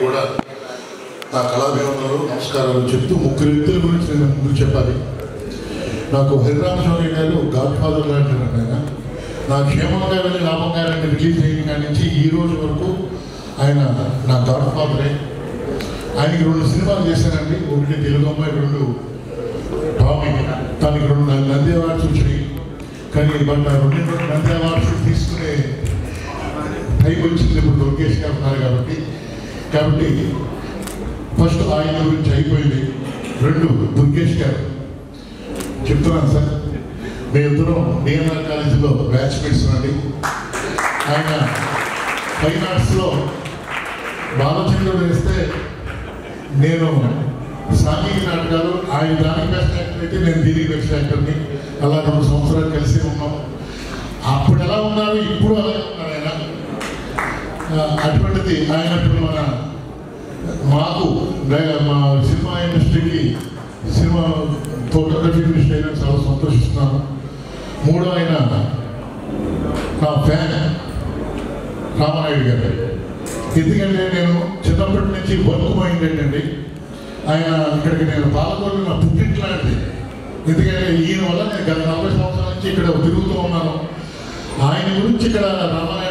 కూడా నా కళాభివందనలు నమస్కారాలు చెప్తూ ముగ్గురు వ్యక్తుల గురించి నేను ముందు చెప్పాలి. నాకు హరిరామస్వామి గారు గాడ్ ఫాదర్ లాంటి ఆయన. నా క్షేమంగా వెళ్ళి లాభంగా వెళ్ళి రిలీజ్ అయిన కాడి నుంచి ఈ రోజు వరకు ఆయన నా గాడ్ ఫాదరే. ఆయనకి 2 సినిమాలు చేశానండి. ఒకటి తెలుగు అమ్మాయి, 2 టామీ. తనకి 2 నంది అవార్డ్స్ వచ్చినాయి. కానీ బట్ నా 2 నంది అవార్డ్స్ తీసుకునే టైం వచ్చింది ఇప్పుడు లోకేష్ గారు ఉన్నారు కాబట్టి ఫస్ట్ ఆయన గురించి అయిపోయింది. 2 దుర్గేష్ గారు చెప్తున్నాను సార్, మేమిద్దరం డిఎన్ఆర్ కాలేజీలో బ్యాచ్మేట్స్ అండి. ఆయన ఫైన్ ఆర్ట్స్లో బాలచంద్రుడు వేస్తే నేను సాంఘిక నాటకాలు, ఆయన దానికి బెస్ట్ యాక్టర్ అయితే నేను దీనికి బెస్ట్ యాక్టర్ని. అలా 2 సంవత్సరాలు కలిసి ఉన్నాం. అప్పుడు ఎలా ఉన్నారు, ఇప్పుడు అలాగే ఉన్నారు ఆయన. అటువంటిది ఆయన మన మాకు మా సినిమా ఇండస్ట్రీకి సినిమా ఫోటోగ్రఫీ ఇండస్ట్రీ అయినా చాలా సంతోషిస్తున్నాను. 3వ ఆయన నా ఫ్యాన్ రామానాయుడు గారు. ఎందుకంటే నేను చిన్నప్పటి నుంచి వర్క్ మైండెడ్ అండి. ఆయన ఇక్కడికి నేను పాలకొల్లు నా పుట్టింట్లాంటిది. ఎందుకంటే ఈయన వల్ల నేను గత 40 సంవత్సరాల నుంచి ఇక్కడ తిరుగుతూ ఉన్నాను. ఆయన గురించి ఇక్కడ రామానాయుడు